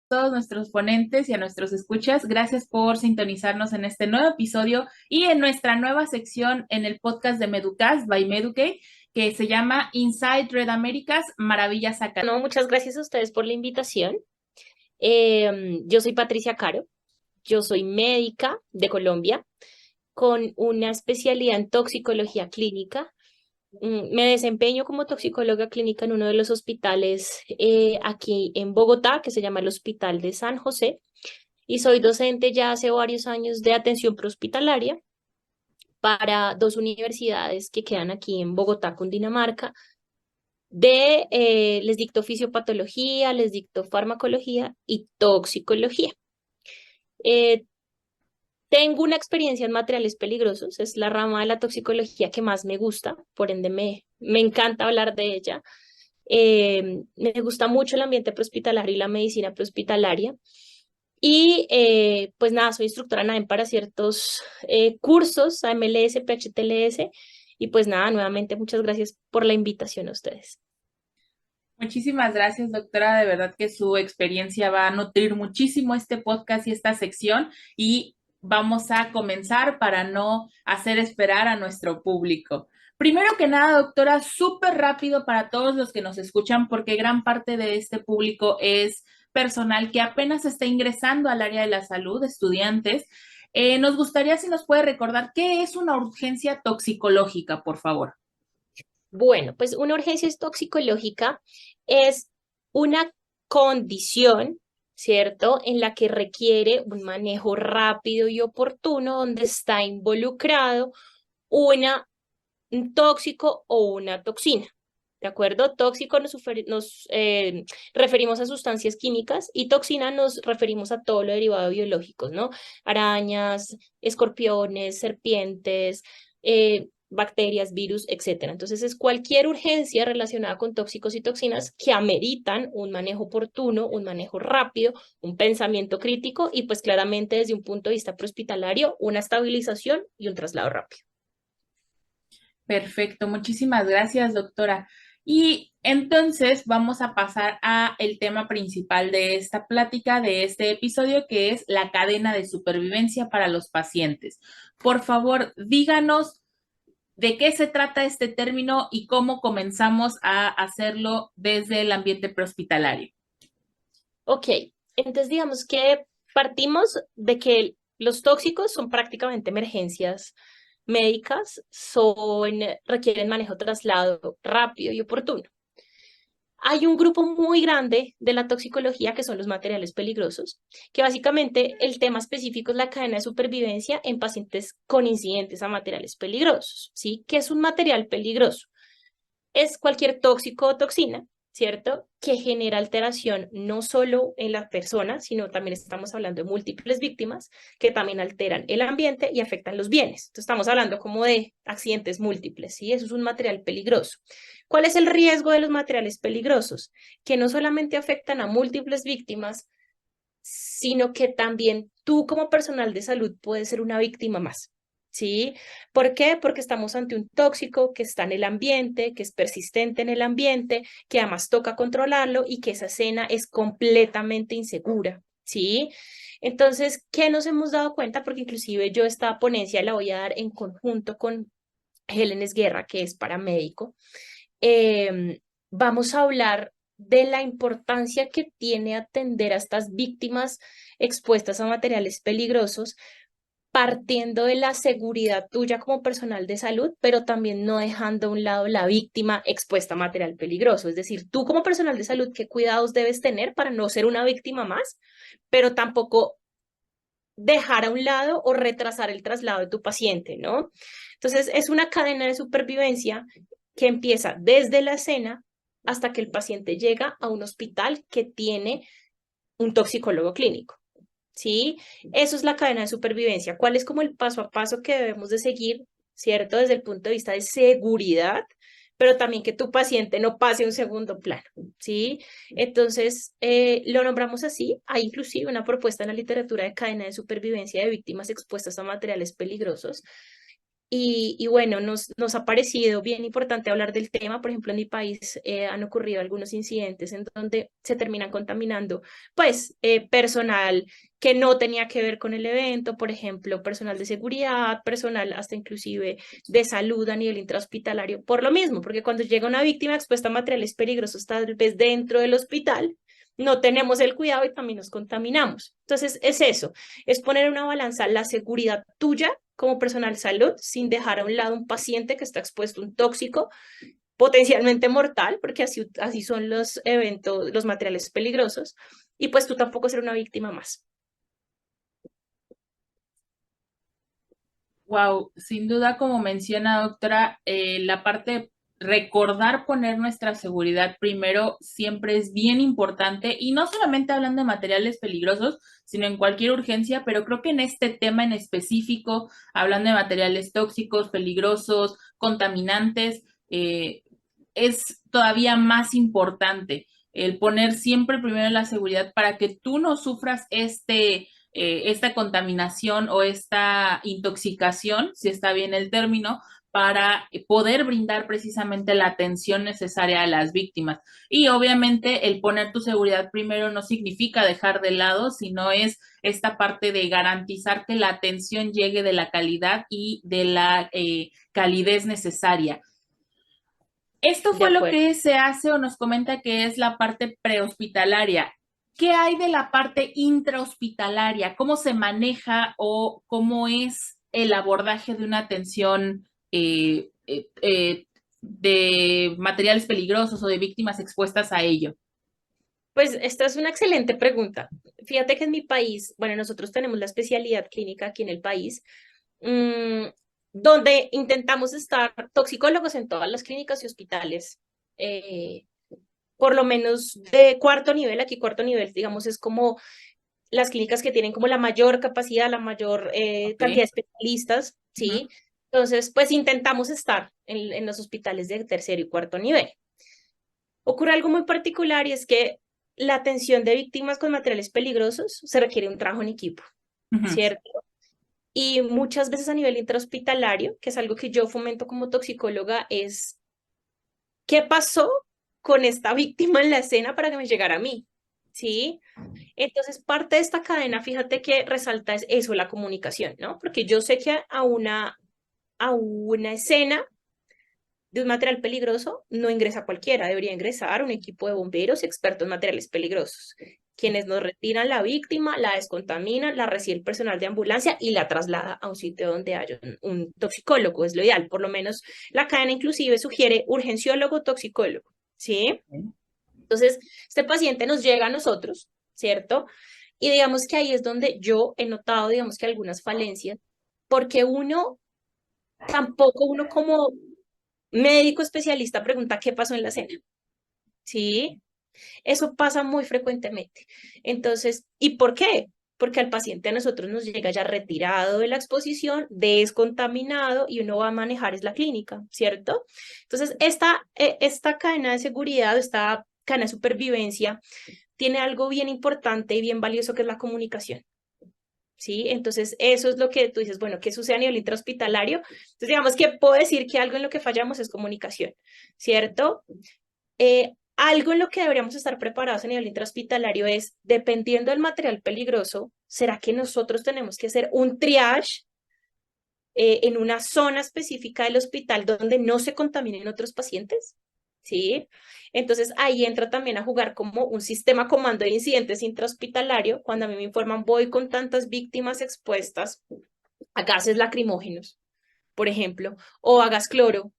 todos nuestros ponentes y a nuestros escuchas. Gracias por sintonizarnos en este nuevo episodio y en nuestra nueva sección en el podcast de Meducast by Meducate, que se llama Inside Red Américas, Maravillas Académicas. No, muchas gracias a ustedes por la invitación. Yo soy Patricia Caro, yo soy médica de Colombia con una especialidad en toxicología clínica. Me desempeño como toxicóloga clínica en uno de los hospitales aquí en Bogotá, que se llama el Hospital de San José, y soy docente ya hace varios años de atención prehospitalaria para dos universidades que quedan aquí en Bogotá, Cundinamarca. Les dicto fisiopatología, les dicto farmacología y toxicología. Eh, Tengo una experiencia en materiales peligrosos, es la rama de la toxicología que más me gusta, por ende me encanta hablar de ella. Me gusta mucho el ambiente prehospitalario y la medicina prehospitalaria. Y pues nada, soy instructora NAEM para ciertos cursos, AMLS, PHTLS. Y pues nada, nuevamente muchas gracias por la invitación a ustedes. Muchísimas gracias, doctora. De verdad que su experiencia va a nutrir muchísimo este podcast y esta sección y vamos a comenzar para no hacer esperar a nuestro público. Primero que nada, doctora, súper rápido para todos los que nos escuchan, porque gran parte de este público es personal que apenas está ingresando al área de la salud, estudiantes. Nos gustaría si nos puede recordar qué es una urgencia toxicológica, por favor. Bueno, pues una urgencia toxicológica es una condición, ¿cierto?, en la que requiere un manejo rápido y oportuno, donde está involucrado una, un tóxico o una toxina. ¿De acuerdo? Tóxico nos referimos a sustancias químicas y toxina nos referimos a todo lo derivado de biológicos, ¿no? Arañas, escorpiones, serpientes, bacterias, virus, etcétera. Entonces es cualquier urgencia relacionada con tóxicos y toxinas que ameritan un manejo oportuno, un manejo rápido, un pensamiento crítico y pues claramente desde un punto de vista prehospitalario, una estabilización y un traslado rápido. Perfecto, muchísimas gracias, doctora. Y entonces vamos a pasar a el tema principal de esta plática, de este episodio, que es la cadena de supervivencia para los pacientes. Por favor, díganos de qué se trata este término y cómo comenzamos a hacerlo desde el ambiente prehospitalario. Ok, entonces digamos que partimos de que los tóxicos son prácticamente emergencias médicas, requieren manejo traslado rápido y oportuno. Hay un grupo muy grande de la toxicología que son los materiales peligrosos, que básicamente el tema específico es la cadena de supervivencia en pacientes con incidentes a materiales peligrosos, ¿sí? ¿Qué es un material peligroso? Es cualquier tóxico o toxina, ¿cierto? Que genera alteración no solo en la persona, sino también estamos hablando de múltiples víctimas que también alteran el ambiente y afectan los bienes. Entonces estamos hablando como de accidentes múltiples, ¿sí? Eso es un material peligroso. ¿Cuál es el riesgo de los materiales peligrosos? Que no solamente afectan a múltiples víctimas, sino que también tú como personal de salud puedes ser una víctima más. ¿Sí? ¿Por qué? Porque estamos ante un tóxico que está en el ambiente, que es persistente en el ambiente, que además toca controlarlo y que esa escena es completamente insegura. ¿Sí? Entonces, ¿qué nos hemos dado cuenta? Porque inclusive yo esta ponencia la voy a dar en conjunto con Helen Guerra, que es paramédico. Vamos a hablar de la importancia que tiene atender a estas víctimas expuestas a materiales peligrosos, partiendo de la seguridad tuya como personal de salud, pero también no dejando a un lado la víctima expuesta a material peligroso. Es decir, tú como personal de salud, ¿qué cuidados debes tener para no ser una víctima más, pero tampoco dejar a un lado o retrasar el traslado de tu paciente, ¿no? Entonces, es una cadena de supervivencia que empieza desde la escena hasta que el paciente llega a un hospital que tiene un toxicólogo clínico. ¿Sí? Eso es la cadena de supervivencia. ¿Cuál es como el paso a paso que debemos de seguir, ¿cierto? Desde el punto de vista de seguridad, pero también que tu paciente no pase a un segundo plano, ¿sí? Entonces, lo nombramos así. Hay inclusive una propuesta en la literatura de cadena de supervivencia de víctimas expuestas a materiales peligrosos Y bueno, nos ha parecido bien importante hablar del tema. Por ejemplo, en mi país han ocurrido algunos incidentes en donde se terminan contaminando, pues, personal que no tenía que ver con el evento, por ejemplo, personal de seguridad, personal hasta inclusive de salud a nivel intrahospitalario, por lo mismo, porque cuando llega una víctima expuesta a materiales peligrosos, tal vez dentro del hospital, no tenemos el cuidado y también nos contaminamos. Entonces, es eso, es poner en una balanza la seguridad tuya como personal de salud sin dejar a un lado un paciente que está expuesto a un tóxico potencialmente mortal, porque así son los eventos, los materiales peligrosos, y pues tú tampoco ser una víctima más. Wow, sin duda, como menciona doctora, la parte de recordar poner nuestra seguridad primero siempre es bien importante y no solamente hablando de materiales peligrosos, sino en cualquier urgencia, pero creo que en este tema en específico, hablando de materiales tóxicos, peligrosos, contaminantes, es todavía más importante el poner siempre primero la seguridad para que tú no sufras esta contaminación o esta intoxicación, si está bien el término, para poder brindar precisamente la atención necesaria a las víctimas. Y obviamente el poner tu seguridad primero no significa dejar de lado, sino es esta parte de garantizar que la atención llegue de la calidad y de la calidez necesaria. Esto De fue lo acuerdo. que se hace o nos comenta que es la parte prehospitalaria. ¿Qué hay de la parte intrahospitalaria? ¿Cómo se maneja o cómo es el abordaje de una atención de materiales peligrosos o de víctimas expuestas a ello? Pues esta es una excelente pregunta. Fíjate que en mi país, bueno, nosotros tenemos la especialidad clínica aquí en el país, mm, donde intentamos estar toxicólogos en todas las clínicas y hospitales, eh, por lo menos de cuarto nivel. Aquí cuarto nivel, digamos, es como las clínicas que tienen como la mayor capacidad, la mayor Ok. cantidad de especialistas, Ujú, ¿sí? Entonces, pues intentamos estar en los hospitales de tercero y cuarto nivel. Ocurre algo muy particular y es que la atención de víctimas con materiales peligrosos se requiere un trabajo en equipo, ujú. ¿cierto? Y muchas veces a nivel intrahospitalario, que es algo que yo fomento como toxicóloga, es ¿qué pasó con esta víctima en la escena para que me llegara a mí? ¿Sí? Entonces, parte de esta cadena, fíjate que resalta es eso, la comunicación, ¿no? Porque yo sé que a una escena de un material peligroso no ingresa cualquiera, debería ingresar un equipo de bomberos expertos en materiales peligrosos, quienes nos retiran la víctima, la descontaminan, la recibe el personal de ambulancia y la traslada a un sitio donde haya un toxicólogo, es lo ideal. Por lo menos la cadena inclusive sugiere urgenciólogo, toxicólogo, ¿sí? Entonces, este paciente nos llega a nosotros, ¿cierto? Y digamos que ahí es donde yo he notado, digamos que algunas falencias, porque uno como médico especialista pregunta qué pasó en la cena, ¿sí? Eso pasa muy frecuentemente. Entonces, ¿y por qué? Porque al paciente a nosotros nos llega ya retirado de la exposición, descontaminado y uno va a manejar es la clínica, ¿cierto? Entonces, esta cadena de seguridad, esta cadena de supervivencia, tiene algo bien importante y bien valioso que es la comunicación. ¿Sí? Entonces, eso es lo que tú dices, bueno, ¿qué sucede a nivel intrahospitalario? Entonces, digamos que puedo decir que algo en lo que fallamos es comunicación, ¿cierto? Algo en lo que deberíamos estar preparados a nivel intrahospitalario es, dependiendo del material peligroso, ¿será que nosotros tenemos que hacer un triage en una zona específica del hospital donde no se contaminen otros pacientes? ¿Sí? Entonces ahí entra también a jugar como un sistema comando de incidentes intrahospitalario. Cuando a mí me informan, voy con tantas víctimas expuestas a gases lacrimógenos, por ejemplo, o a gas cloro,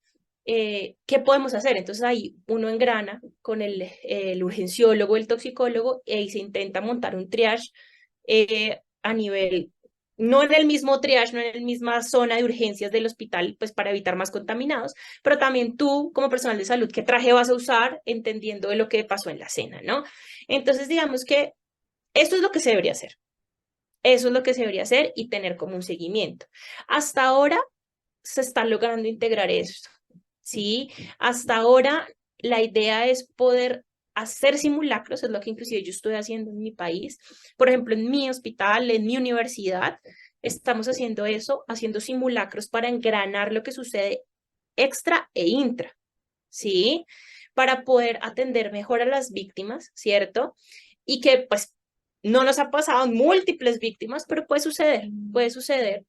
¿qué podemos hacer? Entonces ahí uno engrana con el urgenciólogo, el toxicólogo, y se intenta montar un triage a nivel, no en el mismo triage, no en la misma zona de urgencias del hospital, pues para evitar más contaminados, pero también tú como personal de salud, ¿qué traje vas a usar? Entendiendo de lo que pasó en la cena, ¿no? Entonces digamos que esto es lo que se debería hacer. Eso es lo que se debería hacer y tener como un seguimiento. Hasta ahora se está logrando integrar esto, ¿sí? Hasta ahora la idea es poder hacer simulacros, es lo que inclusive yo estoy haciendo en mi país, por ejemplo, en mi hospital, en mi universidad, estamos haciendo eso, haciendo simulacros para engranar lo que sucede extra e intra, ¿sí? Para poder atender mejor a las víctimas, ¿cierto? Y que pues no nos ha pasado en múltiples víctimas, pero puede suceder, puede suceder.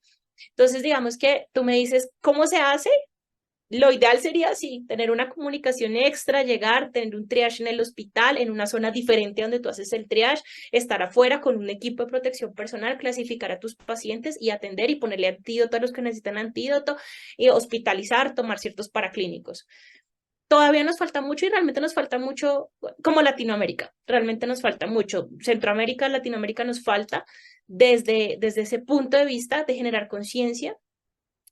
Entonces, digamos que tú me dices, ¿cómo se hace? Lo ideal sería así, tener una comunicación extra, llegar, tener un triage en el hospital, en una zona diferente donde tú haces el triage, estar afuera con un equipo de protección personal, clasificar a tus pacientes y atender y ponerle antídoto a los que necesitan antídoto y hospitalizar, tomar ciertos paraclínicos. Todavía nos falta mucho y realmente nos falta mucho como Latinoamérica, realmente nos falta mucho. Centroamérica, Latinoamérica nos falta desde ese punto de vista de generar conciencia,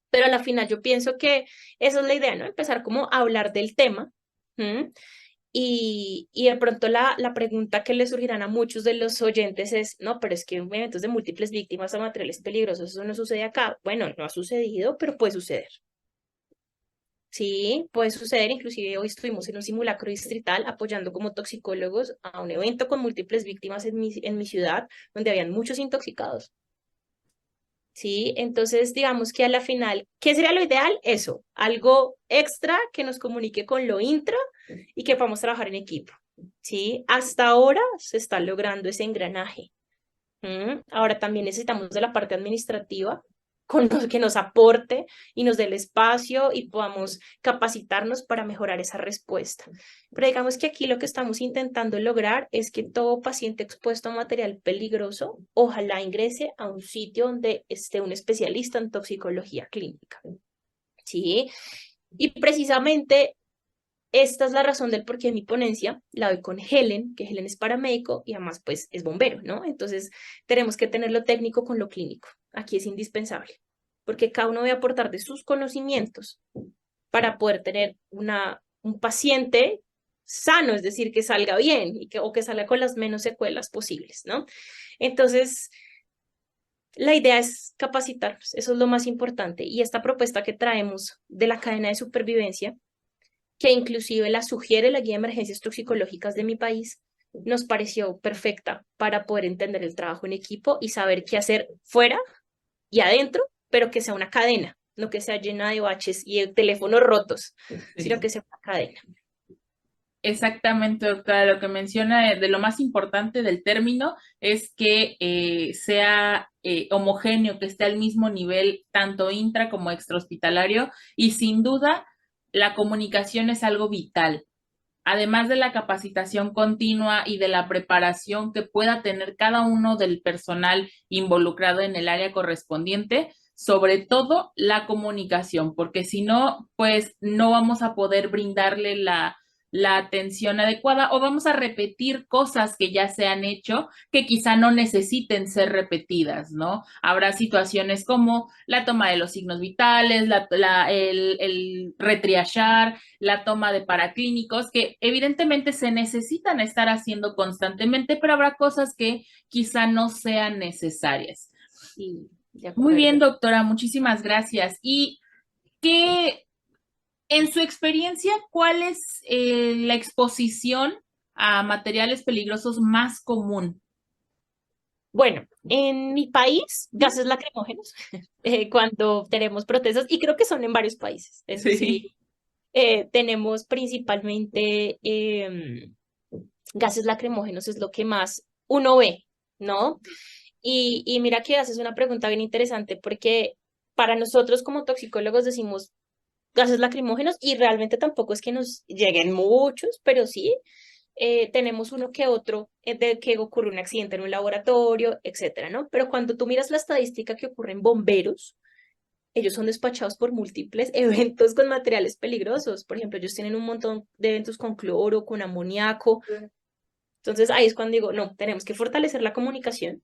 pero a la final yo pienso que esa es la idea, ¿no? Empezar como a hablar del tema. ¿Mm? Y de pronto la pregunta que le surgirán a muchos de los oyentes es, no, pero es que eventos de múltiples víctimas a materiales peligrosos, eso no sucede acá. Bueno, no ha sucedido, pero puede suceder. Sí, puede suceder. Inclusive hoy estuvimos en un simulacro distrital apoyando como toxicólogos a un evento con múltiples víctimas en mi ciudad, donde habían muchos intoxicados. Sí, entonces digamos que a la final, ¿qué sería lo ideal? Eso, algo extra que nos comunique con lo intra y que podamos trabajar en equipo. Sí, hasta ahora se está logrando ese engranaje. Ahora también necesitamos de la parte administrativa que nos aporte y nos dé el espacio y podamos capacitarnos para mejorar esa respuesta. Pero digamos que aquí lo que estamos intentando lograr es que todo paciente expuesto a material peligroso, ojalá ingrese a un sitio donde esté un especialista en toxicología clínica. ¿Sí? Y precisamente esta es la razón del por qué mi ponencia la doy con Helen, que Helen es paramédico y además pues es bombero, ¿no? Entonces tenemos que tener lo técnico con lo clínico. Aquí es indispensable, porque cada uno debe aportar de sus conocimientos para poder tener un paciente sano, es decir, que salga bien o que salga con las menos secuelas posibles, ¿no? Entonces, la idea es capacitarnos, eso es lo más importante. Y esta propuesta que traemos de la cadena de supervivencia que inclusive la sugiere la guía de emergencias toxicológicas de mi país, nos pareció perfecta para poder entender el trabajo en equipo y saber qué hacer fuera y adentro, pero que sea una cadena, no que sea llena de baches y de teléfonos rotos, sino que sea una cadena. Exactamente, doctora. Lo que menciona de lo más importante del término es que sea homogéneo, que esté al mismo nivel, tanto intra como extrahospitalario, y sin duda la comunicación es algo vital. Además de la capacitación continua y de la preparación que pueda tener cada uno del personal involucrado en el área correspondiente, sobre todo la comunicación, porque si no, pues no vamos a poder brindarle la atención adecuada o vamos a repetir cosas que ya se han hecho que quizá no necesiten ser repetidas, ¿no? Habrá situaciones como la toma de los signos vitales, el retriachar, la toma de paraclínicos, que evidentemente se necesitan estar haciendo constantemente, pero habrá cosas que quizá no sean necesarias. Sí, de Muy bien, acuerdo. doctora, muchísimas gracias. ¿Y qué, en su experiencia, cuál es la exposición a materiales peligrosos más común? Bueno, en mi país, gases lacrimógenos, cuando tenemos protestas, y creo que son en varios países, eso sí, Sí. tenemos principalmente gases lacrimógenos, es lo que más uno ve, ¿no? Y mira que haces una pregunta bien interesante porque para nosotros como toxicólogos decimos gases lacrimógenos y realmente tampoco es que nos lleguen muchos, pero sí tenemos uno que otro de que ocurre un accidente en un laboratorio, etcétera, ¿no? Pero cuando tú miras la estadística que ocurre en bomberos, ellos son despachados por múltiples eventos con materiales peligrosos. Por ejemplo, ellos tienen un montón de eventos con cloro, con amoníaco. Entonces ahí es cuando digo, no, tenemos que fortalecer la comunicación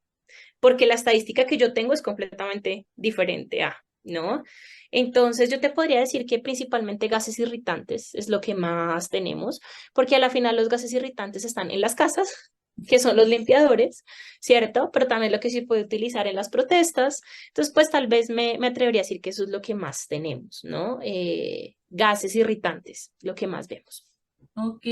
porque la estadística que yo tengo es completamente diferente a, ¿no? Entonces yo te podría decir que principalmente gases irritantes es lo que más tenemos, porque a la final los gases irritantes están en las casas, que son los limpiadores, ¿cierto? Pero también lo que se puede utilizar en las protestas. Entonces, pues tal vez me atrevería a decir que eso es lo que más tenemos, ¿no? Gases irritantes, lo que más vemos. Ok,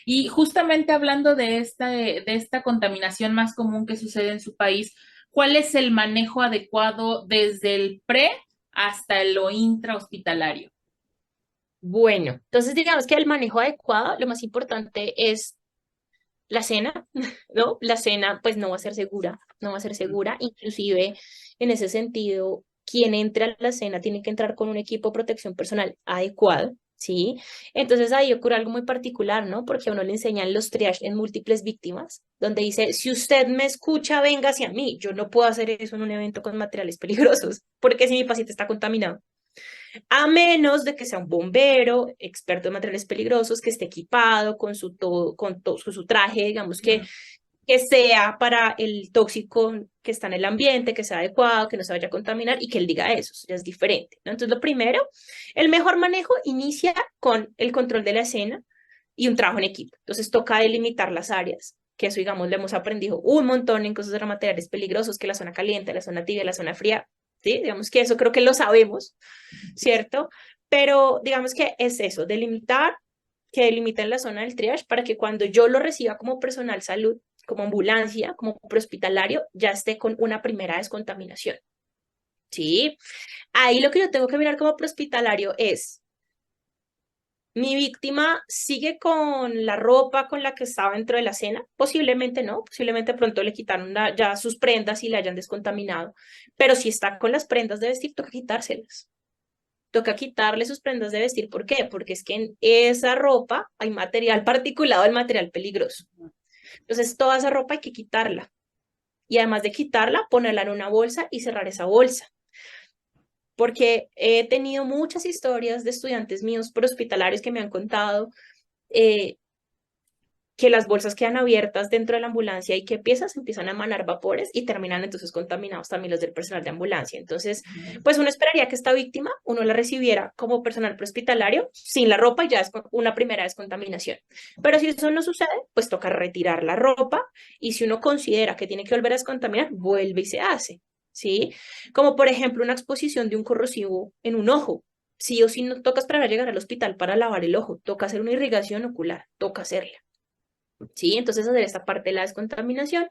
y justamente hablando de esta contaminación más común que sucede en su país, ¿cuál es el manejo adecuado desde el pre hasta lo intrahospitalario? Bueno, entonces digamos que el manejo adecuado, lo más importante es la cena, ¿no? La cena pues no va a ser segura, no va a ser segura, inclusive en ese sentido, quien entre a la cena tiene que entrar con un equipo de protección personal adecuado, ¿sí? Entonces ahí ocurre algo muy particular, ¿no? Porque a uno le enseñan los triage en múltiples víctimas, donde dice, si usted me escucha, venga hacia mí, yo no puedo hacer eso en un evento con materiales peligrosos, porque si mi paciente está contaminado a menos de que sea un bombero, experto en materiales peligrosos, que esté equipado con con su traje, digamos que sea para el tóxico que está en el ambiente, que sea adecuado, que no se vaya a contaminar y que él diga eso ya es diferente, ¿no? Entonces, lo primero, el mejor manejo inicia con el control de la escena y un trabajo en equipo. Entonces, toca delimitar las áreas, que eso, digamos, lo hemos aprendido un montón en cosas de materiales peligrosos, que la zona caliente, la zona tibia, la zona fría, ¿sí? Digamos que eso creo que lo sabemos, ¿cierto? Pero digamos que es eso, delimitar, que delimiten la zona del triage para que cuando yo lo reciba como personal salud, como ambulancia, como prehospitalario, ya esté con una primera descontaminación. ¿Sí? Ahí lo que yo tengo que mirar como prehospitalario es, ¿mi víctima sigue con la ropa con la que estaba dentro de la cena? Posiblemente no, posiblemente pronto le quitaron ya sus prendas y la hayan descontaminado, pero si está con las prendas de vestir, toca quitárselas. Toca quitarle sus prendas de vestir. ¿Por qué? Porque es que en esa ropa hay material particulado, el material peligroso. Entonces, toda esa ropa hay que quitarla. Y además de quitarla, ponerla en una bolsa y cerrar esa bolsa. Porque he tenido muchas historias de estudiantes míos prehospitalarios que me han contado eh, que las bolsas quedan abiertas dentro de la ambulancia y que piezas empiezan a emanar vapores y terminan entonces contaminados también los del personal de ambulancia. Entonces, pues uno esperaría que esta víctima uno la recibiera como personal prehospitalario sin la ropa y ya es una primera descontaminación. Pero si eso no sucede, pues toca retirar la ropa y si uno considera que tiene que volver a descontaminar, vuelve y se hace, ¿sí? Como por ejemplo una exposición de un corrosivo en un ojo. Sí o sí no toca esperar a llegar al hospital para lavar el ojo, toca hacer una irrigación ocular, toca hacerla. ¿Sí? Entonces hacer esta parte de la descontaminación.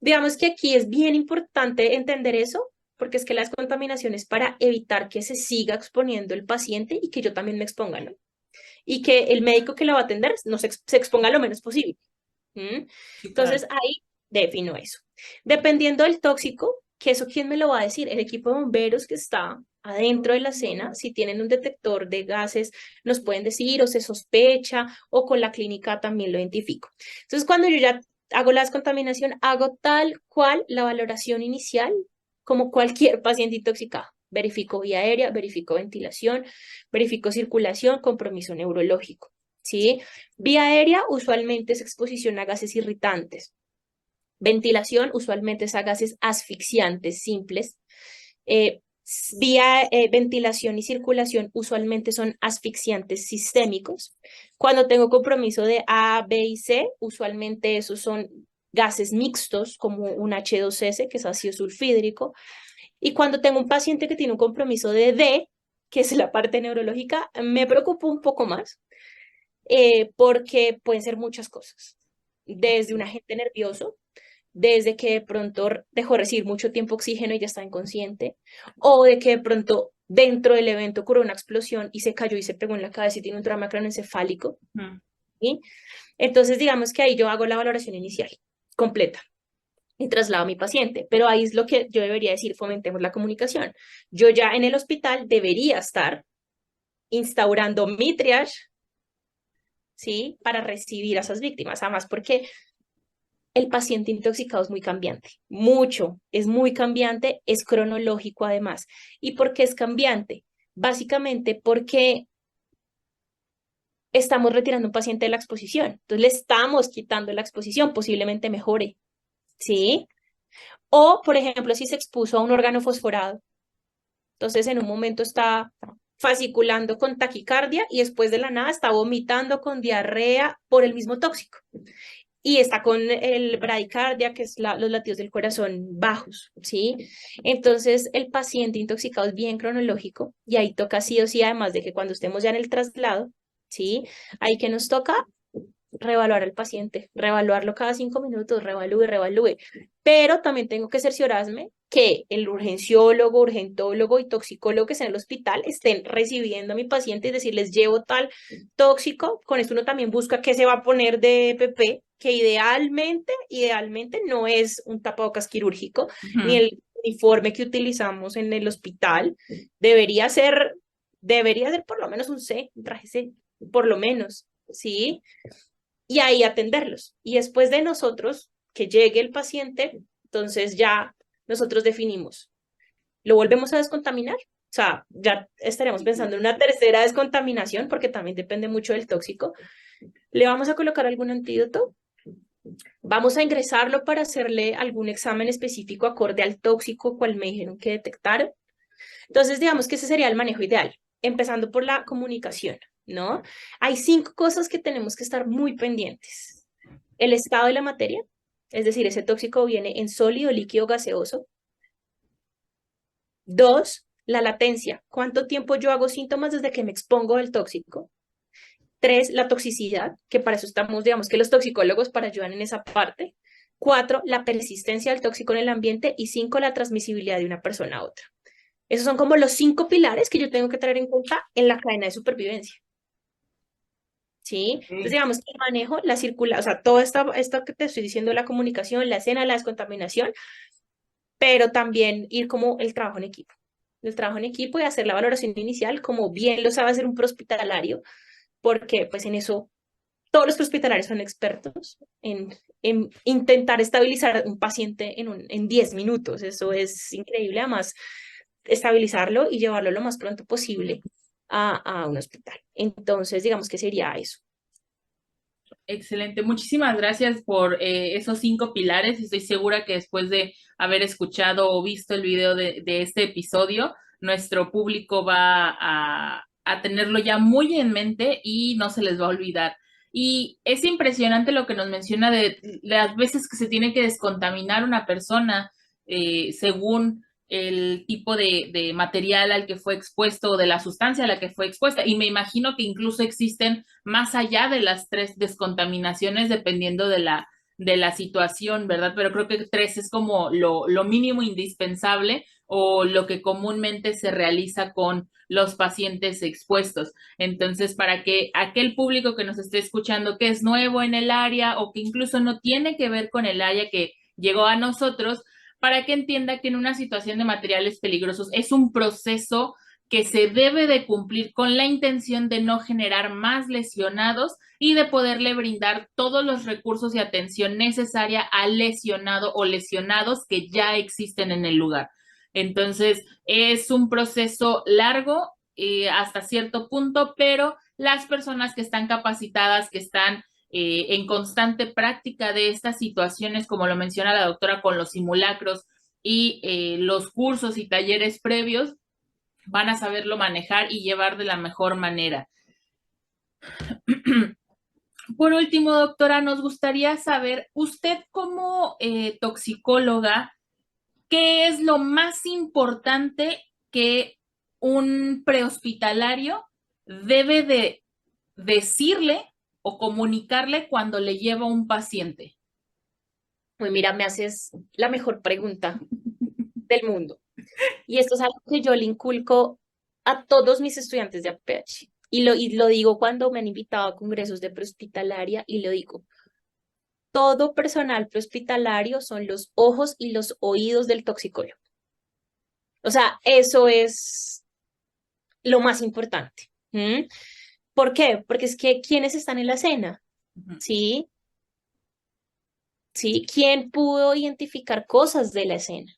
Digamos que aquí es bien importante entender eso, porque es que la descontaminación es para evitar que se siga exponiendo el paciente y que yo también me exponga, ¿no? Y que el médico que lo va a atender no se exponga lo menos posible. ¿Mm? Sí, claro. Entonces ahí defino eso. Dependiendo del tóxico, que eso quién me lo va a decir, el equipo de bomberos que está adentro de la cena, si tienen un detector de gases, nos pueden decir o se sospecha o con la clínica también lo identifico. Entonces cuando yo ya hago la descontaminación, hago tal cual la valoración inicial como cualquier paciente intoxicado. Verifico vía aérea, verifico ventilación, verifico circulación, compromiso neurológico. ¿Sí? Vía aérea usualmente es exposición a gases irritantes. Ventilación usualmente es a gases asfixiantes simples. Eh, Vía ventilación y circulación usualmente son asfixiantes sistémicos. Cuando tengo compromiso de A, B y C, usualmente esos son gases mixtos como un H2S, que es ácido sulfídrico. Y cuando tengo un paciente que tiene un compromiso de D, que es la parte neurológica, me preocupo un poco más porque pueden ser muchas cosas, desde un agente nervioso, desde que de pronto dejó de recibir mucho tiempo oxígeno y ya está inconsciente, o de que de pronto dentro del evento ocurrió una explosión y se cayó y se pegó en la cabeza y tiene un trauma craneoencefálico. ¿Sí? Entonces, digamos que ahí yo hago la valoración inicial completa y traslado a mi paciente, pero ahí es lo que yo debería decir, fomentemos la comunicación. Yo ya en el hospital debería estar instaurando mi triage, ¿sí? Para recibir a esas víctimas, además porque el paciente intoxicado es muy cambiante, mucho, es muy cambiante, es cronológico además. ¿Y por qué es cambiante? Básicamente porque estamos retirando un paciente de la exposición, entonces le estamos quitando la exposición, posiblemente mejore, ¿sí? O, por ejemplo, si se expuso a un órgano fosforado, entonces en un momento está fasciculando con taquicardia y después de la nada está vomitando con diarrea por el mismo tóxico. Y está con el bradicardia, que es los latidos del corazón bajos, ¿sí? Entonces, el paciente intoxicado es bien cronológico y ahí toca sí o sí, además de que cuando estemos ya en el traslado, ¿sí? Ahí que nos toca reevaluar al paciente, reevaluarlo cada 5 minutos, reevalúe, reevalúe. pero también tengo que cerciorarme que el urgenciólogo, urgentólogo y toxicólogo que está en el hospital estén recibiendo a mi paciente y decirles, llevo tal tóxico. Con esto uno también busca qué se va a poner de EPP, que idealmente no es un tapabocas quirúrgico, ni Ujú. el uniforme que utilizamos en el hospital. Debería ser por lo menos un traje C, por lo menos, ¿sí? Y ahí atenderlos. Y después de nosotros, que llegue el paciente, entonces ya nosotros definimos, ¿lo volvemos a descontaminar? O sea, ya estaremos pensando en una tercera descontaminación, porque también depende mucho del tóxico. ¿Le vamos a colocar algún antídoto? ¿Vamos a ingresarlo para hacerle algún examen específico acorde al tóxico cual me dijeron que detectaron? Entonces, digamos que ese sería el manejo ideal, empezando por la comunicación, ¿no? Hay 5 cosas que tenemos que estar muy pendientes. El estado de la materia, es decir, ese tóxico viene en sólido, líquido, gaseoso. 2, la latencia, cuánto tiempo yo hago síntomas desde que me expongo al tóxico. 3, la toxicidad, que para eso estamos, digamos que los toxicólogos para ayudar en esa parte. 4, la persistencia del tóxico en el ambiente. Y 5, la transmisibilidad de una persona a otra. Esos son como los 5 pilares que yo tengo que tener en cuenta en la cadena de supervivencia. ¿Sí? Entonces, Ok. digamos que el manejo, la circulación, o sea, todo esto que te estoy diciendo, la comunicación, la escena, la descontaminación, pero también ir como el trabajo en equipo. El trabajo en equipo y hacer la valoración inicial, como bien lo sabe hacer un prehospitalario, porque pues en eso todos los prehospitalarios son expertos en intentar estabilizar un paciente en 10 minutos. Eso es increíble, además, estabilizarlo y llevarlo lo más pronto posible a un hospital. Entonces, digamos que sería eso. Excelente, muchísimas gracias por esos 5 pilares. Estoy segura que después de haber escuchado o visto el video de este episodio, nuestro público va a tenerlo ya muy en mente y no se les va a olvidar. Y es impresionante lo que nos menciona de las veces que se tiene que descontaminar una persona según el tipo de material al que fue expuesto o de la sustancia a la que fue expuesta. Y me imagino que incluso existen más allá de las 3 descontaminaciones dependiendo de la situación, ¿verdad? Pero creo que 3 es como lo mínimo indispensable o lo que comúnmente se realiza con los pacientes expuestos. Entonces, para que aquel público que nos esté escuchando que es nuevo en el área o que incluso no tiene que ver con el área que llegó a nosotros, para que entienda que en una situación de materiales peligrosos es un proceso que se debe de cumplir con la intención de no generar más lesionados y de poderle brindar todos los recursos y atención necesaria al lesionado o lesionados que ya existen en el lugar. Entonces, es un proceso largo hasta cierto punto, pero las personas que están capacitadas, que están en constante práctica de estas situaciones, como lo menciona la doctora, con los simulacros y los cursos y talleres previos, van a saberlo manejar y llevar de la mejor manera. Por último, doctora, nos gustaría saber, usted como toxicóloga, ¿qué es lo más importante que un prehospitalario debe de decirle o comunicarle cuando le lleva un paciente? Pues mira, me haces la mejor pregunta del mundo. Y esto es algo que yo le inculco a todos mis estudiantes de APH. Y lo digo cuando me han invitado a congresos de prehospitalaria y lo digo. Todo personal prehospitalario son los ojos y los oídos del toxicólogo. O sea, eso es lo más importante. ¿Mm? ¿Por qué? Porque es que ¿quiénes están en la escena? Ujú. ¿Sí? ¿Sí? ¿Quién pudo identificar cosas de la escena?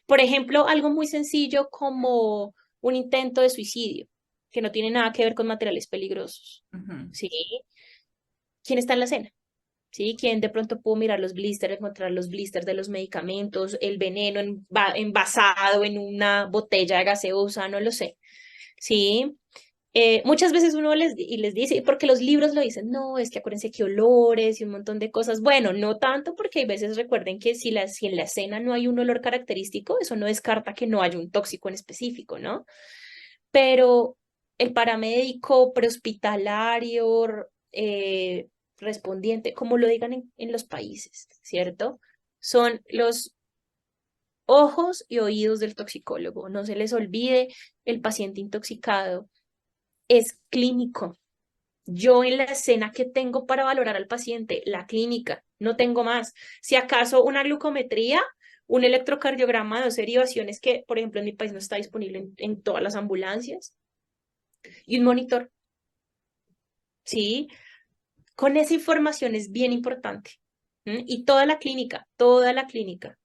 Por ejemplo, algo muy sencillo como un intento de suicidio, que no tiene nada que ver con materiales peligrosos. Ujú. ¿Sí? ¿Quién está en la escena? ¿Sí? ¿Quién de pronto pudo mirar los blisters, encontrar los blisters de los medicamentos, el veneno envasado en una botella de gaseosa? No lo sé. ¿Sí? Muchas veces les dice, porque los libros lo dicen, no, es que acuérdense que olores y un montón de cosas. Bueno, no tanto, porque hay veces recuerden que si en la escena no hay un olor característico, eso no descarta que no haya un tóxico en específico, ¿no? Pero el paramédico prehospitalario, respondiente, como lo digan en los países, ¿cierto? O son los ojos y oídos del toxicólogo. No se les olvide, el paciente intoxicado es clínico. Yo en la escena que tengo para valorar al paciente, la clínica, no tengo más. Si acaso una glucometría, un electrocardiograma de 2 derivaciones que, por ejemplo, en mi país no está disponible en todas las ambulancias, y un monitor, ¿sí? Con esa información es bien importante. Y toda la clínica, toda la clínica.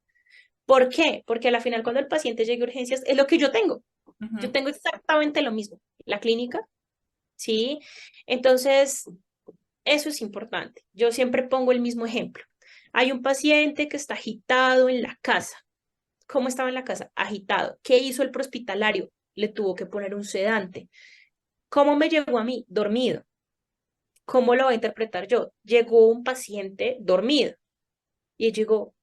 ¿Por qué? Porque a la final cuando el paciente llegue a urgencias es lo que yo tengo. Yo Ujú, tengo exactamente lo mismo. La clínica, ¿sí? Entonces, eso es importante. Yo siempre pongo el mismo ejemplo. Hay un paciente que está agitado en la casa. ¿Cómo estaba en la casa? Agitado. ¿Qué hizo el prehospitalario? Le tuvo que poner un sedante. ¿Cómo me llegó a mí? Dormido. ¿Cómo lo voy a interpretar yo? Llegó un paciente dormido y llegó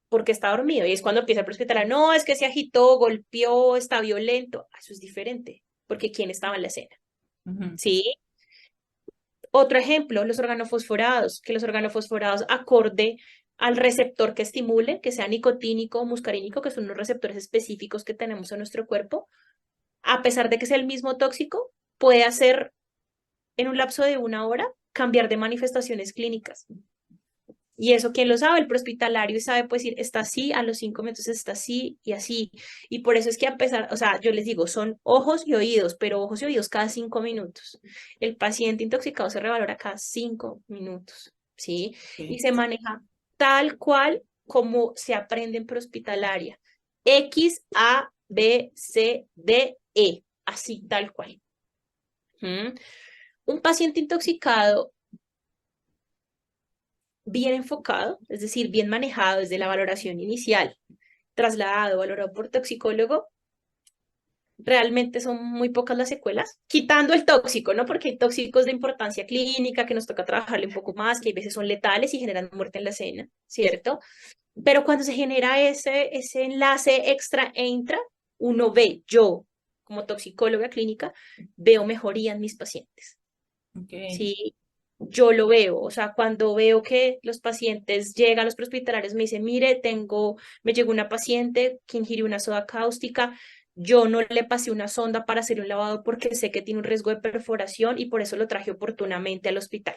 porque está dormido. Y es cuando empieza el prehospitalario. No, es que se agitó, golpeó, está violento. Eso es diferente, porque ¿quién estaba en la escena? ujú. ¿Sí? Otro ejemplo, los organofosforados, que los organofosforados acorde al receptor que estimule, que sea nicotínico o muscarínico, que son los receptores específicos que tenemos en nuestro cuerpo, a pesar de que sea el mismo tóxico, puede hacer en un lapso de 1 hora cambiar de manifestaciones clínicas. Y eso, ¿quién lo sabe? El prehospitalario sabe, pues, decir, está así, a los 5 minutos está así y así. Y por eso es que a pesar, o sea, yo les digo, son ojos y oídos, pero ojos y oídos cada 5 minutos. El paciente intoxicado se revalora cada 5 minutos, ¿sí? Y Sí. se maneja tal cual como se aprende en prehospitalaria. X, A, B, C, D, E. Así, tal cual. ¿Mm? Un paciente intoxicado bien enfocado, es decir, bien manejado desde la valoración inicial, trasladado, valorado por toxicólogo, realmente son muy pocas las secuelas, quitando el tóxico, ¿no? Porque hay tóxicos de importancia clínica que nos toca trabajarle un poco más, que a veces son letales y generan muerte en la escena, ¿cierto? Pero cuando se genera ese enlace extra e intra, uno ve, yo como toxicóloga clínica, veo mejoría en mis pacientes. Ok. Sí, yo lo veo, o sea, cuando veo que los pacientes llegan a los prehospitalarios, me dicen, mire, me llegó una paciente que ingirió una soda cáustica, yo no le pasé una sonda para hacer un lavado porque sé que tiene un riesgo de perforación y por eso lo traje oportunamente al hospital.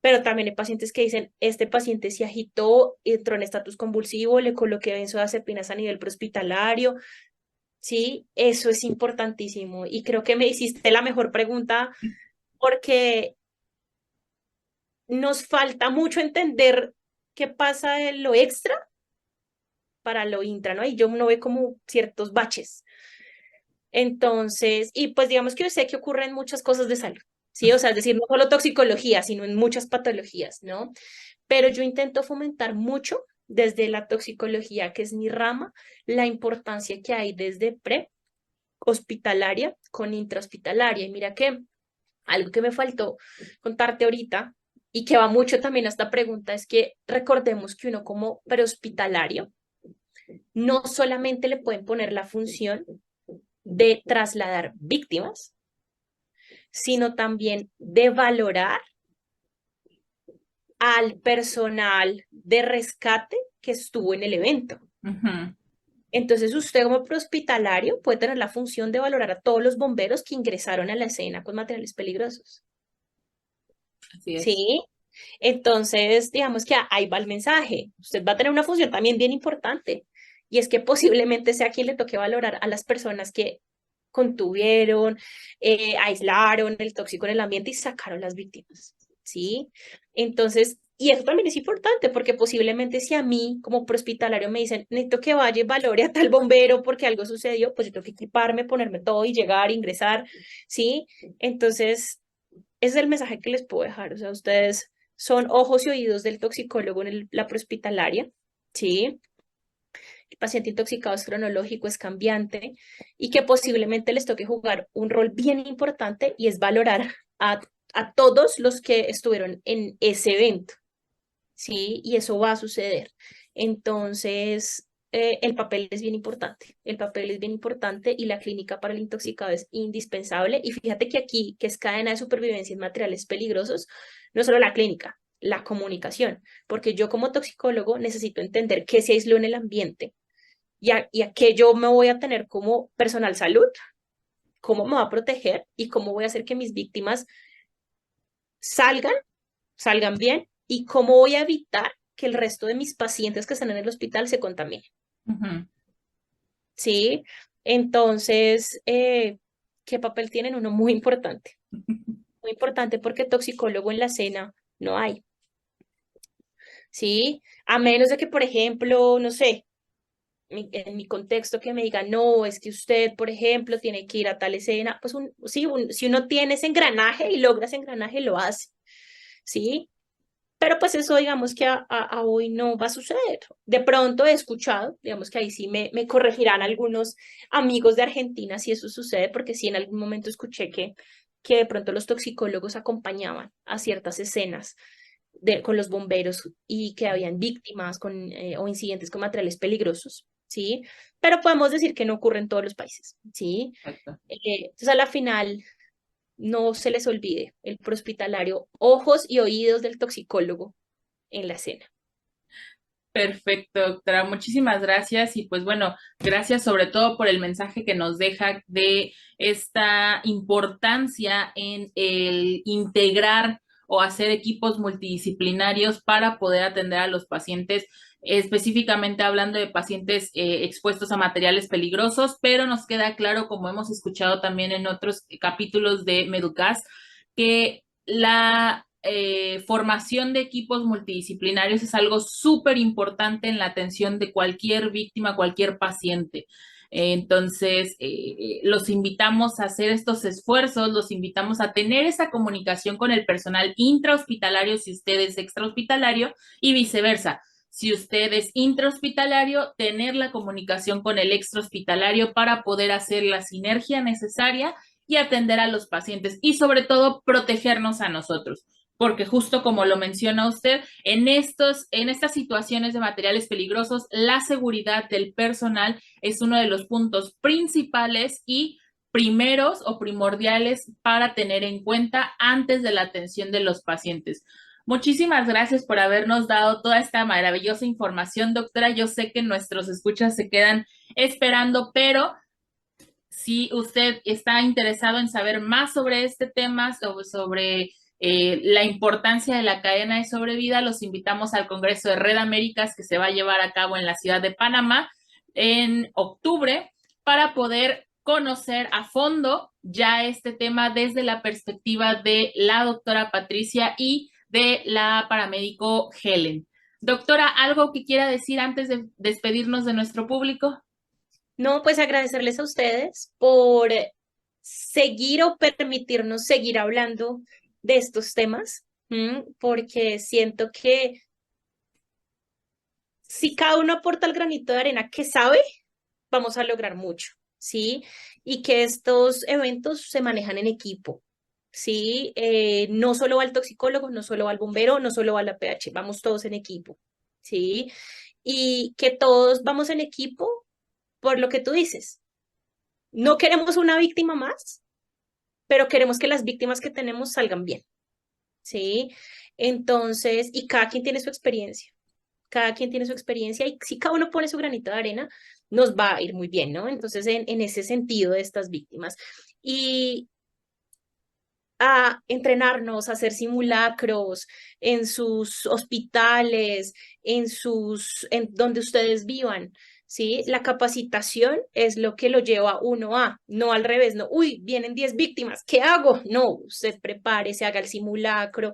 Pero también hay pacientes que dicen, este paciente se agitó, entró en estatus convulsivo, le coloqué benzodiazepinas a nivel prehospitalario. Sí, eso es importantísimo y creo que me hiciste la mejor pregunta porque nos falta mucho entender qué pasa en lo extra para lo intra, ¿no? Y yo no veo como ciertos baches. Entonces, y pues digamos que yo sé que ocurren muchas cosas de salud, ¿sí? O sea, es decir, no solo toxicología, sino en muchas patologías, ¿no? Pero yo intento fomentar mucho desde la toxicología, que es mi rama, la importancia que hay desde pre-hospitalaria con intrahospitalaria. Y mira que algo que me faltó contarte ahorita y que va mucho también a esta pregunta es que recordemos que uno como prehospitalario no solamente le pueden poner la función de trasladar víctimas, sino también de valorar al personal de rescate que estuvo en el evento. Ujú. Entonces, usted como prehospitalario puede tener la función de valorar a todos los bomberos que ingresaron a la escena con materiales peligrosos. Así es. ¿Sí? Entonces, digamos que ahí va el mensaje. Usted va a tener una función también bien importante y es que posiblemente sea quien le toque valorar a las personas que contuvieron, aislaron el tóxico en el ambiente y sacaron las víctimas, ¿sí? Entonces, y eso también es importante porque posiblemente si a mí como prehospitalario me dicen, necesito que vaya y valore a tal bombero porque algo sucedió, pues yo tengo que equiparme, ponerme todo y llegar, ingresar, ¿sí? Entonces, ese es el mensaje que les puedo dejar. O sea, ustedes son ojos y oídos del toxicólogo en la prehospitalaria, ¿sí? El paciente intoxicado es cronológico, es cambiante y que posiblemente les toque jugar un rol bien importante y es valorar a todos los que estuvieron en ese evento, ¿sí? Y eso va a suceder. Entonces, el papel es bien importante. El papel es bien importante y la clínica para el intoxicado es indispensable. Y fíjate que aquí, que es cadena de supervivencia en materiales peligrosos, no solo la clínica, la comunicación, porque yo como toxicólogo necesito entender qué se aisló en el ambiente y a qué yo me voy a tener como personal salud, cómo me va a proteger y cómo voy a hacer que mis víctimas salgan, salgan bien y cómo voy a evitar que el resto de mis pacientes que están en el hospital se contaminen. Ujú. ¿Sí? Entonces, ¿qué papel tienen? Uno muy importante porque toxicólogo en la escena no hay, ¿sí? A menos de que, por ejemplo, no sé, en mi contexto que me digan, no, es que usted, por ejemplo, tiene que ir a tal escena, pues sí, si uno tiene ese engranaje y logra ese engranaje, lo hace, ¿sí? Pero pues eso digamos que a hoy no va a suceder. De pronto he escuchado, digamos que ahí sí me corregirán algunos amigos de Argentina si eso sucede, porque sí en algún momento escuché que de pronto los toxicólogos acompañaban a ciertas escenas con los bomberos y que habían víctimas o incidentes con materiales peligrosos, ¿sí? Pero podemos decir que no ocurre en todos los países, ¿sí? Perfecto. Entonces a la final no se les olvide el prehospitalario, ojos y oídos del toxicólogo en la escena. Perfecto, doctora. Muchísimas gracias y pues bueno, gracias sobre todo por el mensaje que nos deja de esta importancia en el integrar o hacer equipos multidisciplinarios para poder atender a los pacientes, específicamente hablando de pacientes expuestos a materiales peligrosos, pero nos queda claro, como hemos escuchado también en otros capítulos de Meducast, que la formación de equipos multidisciplinarios es algo súper importante en la atención de cualquier víctima, cualquier paciente. Entonces, los invitamos a hacer estos esfuerzos, los invitamos a tener esa comunicación con el personal intrahospitalario si usted es extrahospitalario y viceversa. Si usted es intrahospitalario, tener la comunicación con el extrahospitalario para poder hacer la sinergia necesaria y atender a los pacientes y sobre todo protegernos a nosotros porque justo como lo menciona usted, en estas situaciones de materiales peligrosos, la seguridad del personal es uno de los puntos principales y primeros o primordiales para tener en cuenta antes de la atención de los pacientes. Muchísimas gracias por habernos dado toda esta maravillosa información, doctora. Yo sé que nuestros escuchas se quedan esperando, pero si usted está interesado en saber más sobre este tema, sobre la importancia de la cadena de sobrevida, los invitamos al Congreso de Red Américas que se va a llevar a cabo en la ciudad de Panamá en octubre para poder conocer a fondo ya este tema desde la perspectiva de la doctora Patricia y de la paramédico Helen. Doctora, ¿algo que quiera decir antes de despedirnos de nuestro público? No, pues agradecerles a ustedes por seguir o permitirnos seguir hablando de estos temas, porque siento que si cada uno aporta el granito de arena que sabe, vamos a lograr mucho, ¿sí? Y que estos eventos se manejan en equipo, ¿sí? No solo va el toxicólogo, no solo va el bombero, no solo va la PH, vamos todos en equipo, ¿sí? Y que todos vamos en equipo por lo que tú dices. No queremos una víctima más, pero queremos que las víctimas que tenemos salgan bien, ¿sí? Entonces, y cada quien tiene su experiencia, cada quien tiene su experiencia y si cada uno pone su granito de arena, nos va a ir muy bien, ¿no? Entonces, en ese sentido de estas víctimas. Y a entrenarnos, a hacer simulacros en sus hospitales, en donde ustedes vivan, ¿sí? La capacitación es lo que lo lleva a uno a, no al revés, no, uy, vienen 10 víctimas, ¿qué hago? No, usted prepárese, haga el simulacro,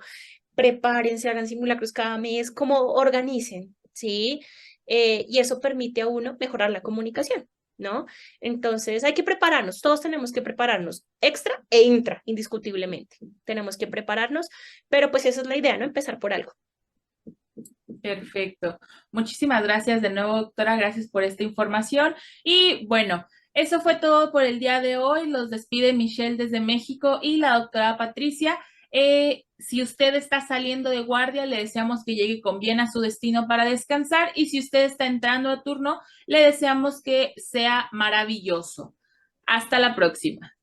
prepárense, hagan simulacros cada mes, como organicen, ¿sí? Y eso permite a uno mejorar la comunicación, ¿no? Entonces hay que prepararnos, todos tenemos que prepararnos, extra e intra, indiscutiblemente. Tenemos que prepararnos, pero pues esa es la idea, ¿no? Empezar por algo. Perfecto. Muchísimas gracias de nuevo, doctora. Gracias por esta información. Y bueno, eso fue todo por el día de hoy. Los despide Michelle desde México y la doctora Patricia. Si usted está saliendo de guardia, le deseamos que llegue con bien a su destino para descansar. Y si usted está entrando a turno, le deseamos que sea maravilloso. Hasta la próxima.